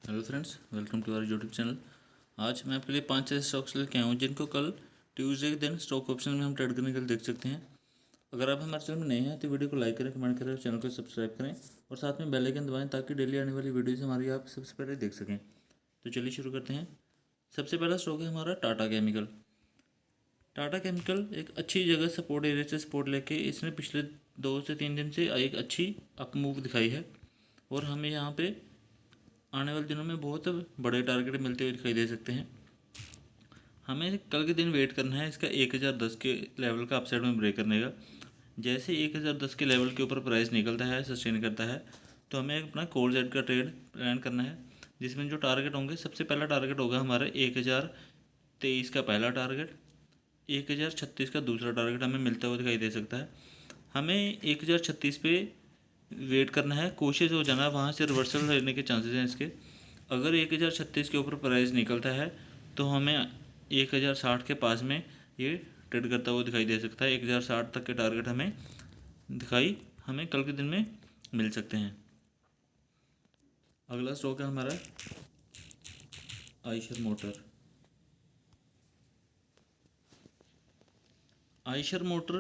Hello friends, welcome to our YouTube channel. आज मैं आपके लिए 5 ऐसे स्टॉक्स लेके आया हूँ जिनको कल ट्यूसडे के दिन स्टॉक ऑप्शन में हम ट्रेड करने के लिए देख सकते हैं। अगर आप हमारे चैनल में नए हैं तो वीडियो को लाइक करें, कमेंट करें और चैनल को सब्सक्राइब करें और साथ में बेल आइकन दबाएं ताकि डेली आने वाली वीडियोज़ हमारी आप सबसे पहले देख सकें। तो चलिए शुरू करते हैं। सबसे पहला स्टॉक है हमारा टाटा केमिकल। टाटा केमिकल एक अच्छी जगह सपोर्ट एरिया से सपोर्ट लेके इसने पिछले 2 से 3 दिन से एक अच्छी अप मूव दिखाई है और हमें यहाँ पे आने वाले दिनों में बहुत बड़े टारगेट मिलते हुए दिखाई दे सकते हैं। हमें कल के दिन वेट करना है इसका 1010 के लेवल का अपसाइड में ब्रेक करने का। जैसे 1010 के लेवल के ऊपर प्राइस निकलता है, सस्टेन करता है, तो हमें अपना कॉल साइड का ट्रेड प्लान करना है, जिसमें जो टारगेट होंगे, सबसे पहला टारगेट होगा हमारा 1023 का पहला टारगेट, 1036 का दूसरा टारगेट हमें मिलता हुआ दिखाई दे सकता है। हमें 1036 पे वेट करना है, कोशिश हो जाना वहाँ से रिवर्सल लेने के चांसेस हैं इसके। अगर 1036 के ऊपर प्राइस निकलता है तो हमें 1060 के पास में ये ट्रेड करता हुआ दिखाई दे सकता है। 1060 तक के टारगेट हमें कल के दिन में मिल सकते हैं। अगला स्टॉक है हमारा आयशर मोटर। आयशर मोटर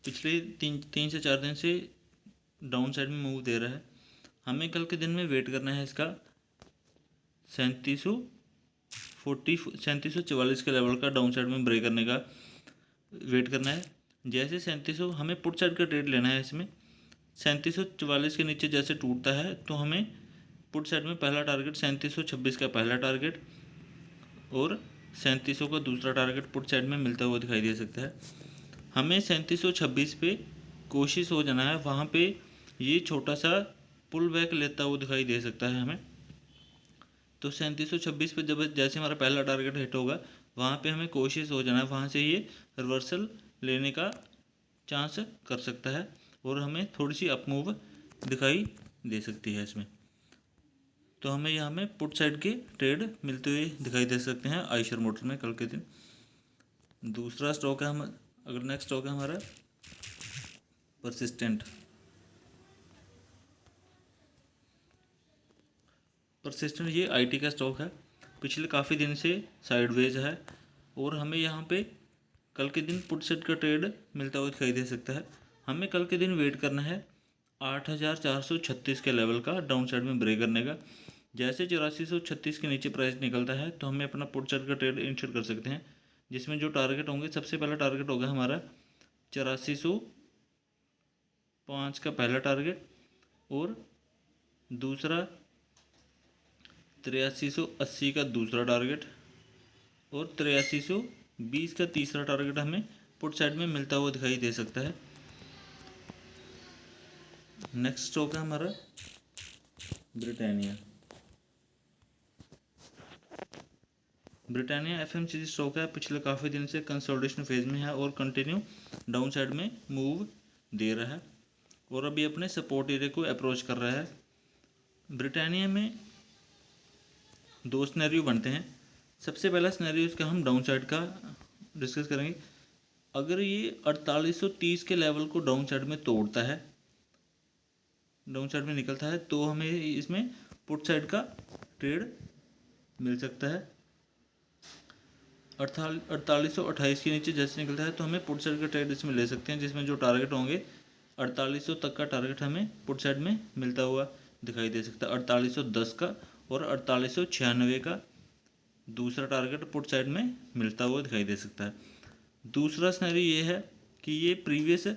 पिछले तीन से 4 दिन से डाउन साइड में मूव दे रहा है। हमें कल के दिन में वेट करना है इसका 3744 के लेवल का डाउन साइड में ब्रेक करने का वेट करना है। जैसे 3700 हमें पुट साइड का ट्रेड लेना है। इसमें 3744 के नीचे जैसे टूटता है तो हमें पुट साइड में पहला टारगेट 3726 का पहला टारगेट और 3700 का दूसरा टारगेट पुट साइड में मिलता हुआ दिखाई दे सकता है। हमें 3726 पे कोशिश हो जाना है, वहाँ पे ये छोटा सा पुल बैक लेता हुआ दिखाई दे सकता है हमें। तो 3726 पे जब जैसे हमारा पहला टारगेट हिट होगा, वहाँ पे हमें कोशिश हो जाना है, वहाँ से ये रिवर्सल लेने का चांस कर सकता है और हमें थोड़ी सी अप मूव दिखाई दे सकती है इसमें। तो हमें यहाँ में पुट साइड के ट्रेड मिलते हुए दिखाई दे सकते हैं आयशर मोटर में कल के दिन। दूसरा स्टॉक है अगर नेक्स्ट स्टॉक है हमारा परसिस्टेंट। परसिस्टेंट ये आईटी का स्टॉक है, पिछले काफ़ी दिन से साइडवेज है और हमें यहाँ पे कल के दिन पुट सेट का ट्रेड मिलता हुआ दिखाई दे सकता है। हमें कल के दिन वेट करना है 8436 के लेवल का डाउन साइड में ब्रेक करने का। जैसे 8436 के नीचे प्राइस निकलता है तो हमें अपना पुट सेट का ट्रेड इंश्योर कर सकते हैं, जिसमें जो टारगेट होंगे, सबसे पहला टारगेट होगा हमारा 8405 का पहला टारगेट और दूसरा 8380 का दूसरा टारगेट और 8320 का तीसरा टारगेट हमें पुट साइड में मिलता हुआ दिखाई दे सकता है। नेक्स्ट स्टॉक है हमारा ब्रिटानिया। ब्रिटानिया एफएमसीजी स्टॉक है, पिछले काफ़ी दिन से कंसोलिडेशन फेज में है और कंटिन्यू डाउन साइड में मूव दे रहा है और अभी अपने सपोर्ट एरिया को अप्रोच कर रहा है। ब्रिटानिया में दो सिनेरियो बनते हैं। सबसे पहला सिनेरियो इसका हम डाउन साइड का डिस्कस करेंगे। अगर ये 4830 के लेवल को डाउन साइड में तोड़ता है, डाउन साइड में निकलता है, तो हमें इसमें पुट साइड का ट्रेड मिल सकता है। 4828 के नीचे जैसे निकलता है तो हमें पुट साइड का ट्रेड इसमें ले सकते हैं, जिसमें जो टारगेट होंगे 4800 तक का टारगेट हमें पुट साइड में मिलता हुआ दिखाई दे सकता है। 4810 का और 4896 का दूसरा टारगेट पुट साइड में मिलता हुआ दिखाई दे सकता है। दूसरा सिनेरियो ये है कि ये प्रीवियस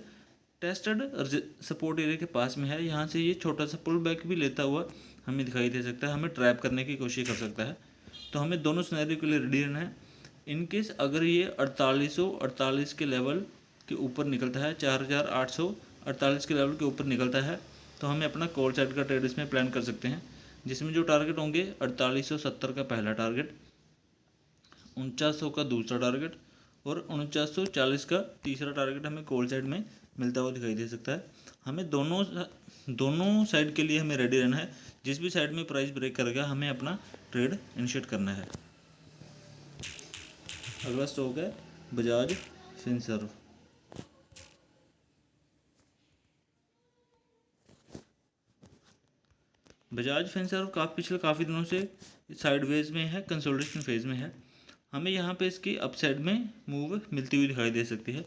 टेस्टेड सपोर्ट एरिया के पास में है, यहाँ से ये छोटा सा पुल बैक भी लेता हुआ हमें दिखाई दे सकता है, हमें ट्रैप करने की कोशिश कर सकता है। तो हमें दोनों सिनेरियो के लिए रेडी रहना है। इनकेस अगर ये 4848 के लेवल के ऊपर निकलता है, 4848 के लेवल के ऊपर निकलता है, तो हमें अपना कॉल साइड का ट्रेड इसमें प्लान कर सकते हैं, जिसमें जो टारगेट होंगे 4870 का पहला टारगेट, 4900 का दूसरा टारगेट और 4940 का तीसरा टारगेट हमें कॉल साइड में मिलता हुआ दिखाई दे सकता है। हमें दोनों साइड के लिए हमें रेडी रहना है। जिस भी साइड में प्राइस ब्रेक करेगा हमें अपना ट्रेड इनिशिएट करना है। अगला स्टॉक है बजाज फिनसर्व। बजाज फिनसर्व पिछले काफ़ी दिनों से साइडवेज में है, कंसोलिडेशन फेज में है। हमें यहाँ पे इसकी अपसाइड में मूव मिलती हुई दिखाई दे सकती है।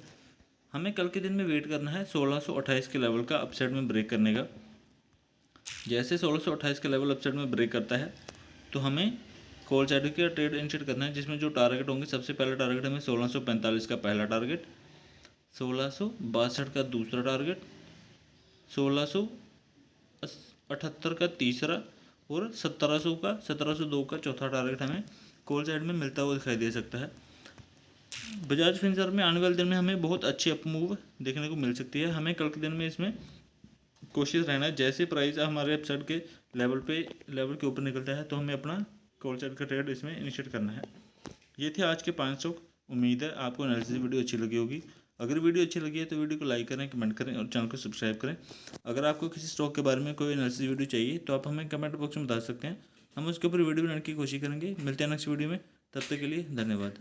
हमें कल के दिन में वेट करना है 1628 के लेवल का अपसाइड में ब्रेक करने का। जैसे 1628 के लेवल अपसाइड में ब्रेक करता है तो हमें कॉल साइड का ट्रेड इनिशिएट करना है, जिसमें जो टारगेट होंगे, सबसे पहला टारगेट हमें 1645 का पहला टारगेट, 1662 का दूसरा टारगेट, 1678 का तीसरा और 1702 का चौथा टारगेट हमें कॉल साइड में मिलता हुआ दिखाई दे सकता है। बजाज फिनसर्व में आने वाले दिन में हमें बहुत अच्छी अप मूव देखने को मिल सकती है। हमें कल के दिन में इसमें कोशिश रहना है, जैसे प्राइस हमारे अपसाइड के लेवल के ऊपर निकलता है तो हमें अपना कॉल साइड का ट्रेड इसमें इनिशिएट करना है। ये थे आज के 5 स्टॉक। उम्मीद है आपको एनालिसिस वीडियो अच्छी लगी होगी। अगर वीडियो अच्छी लगी है तो वीडियो को लाइक करें, कमेंट करें और चैनल को सब्सक्राइब करें। अगर आपको किसी स्टॉक के बारे में कोई एनालिसिस वीडियो चाहिए तो आप हमें कमेंट बॉक्स में बता सकते हैं, हम उसके ऊपर वीडियो बनाने की कोशिश करेंगे। मिलते हैं नेक्स्ट वीडियो में, तब तक के लिए धन्यवाद।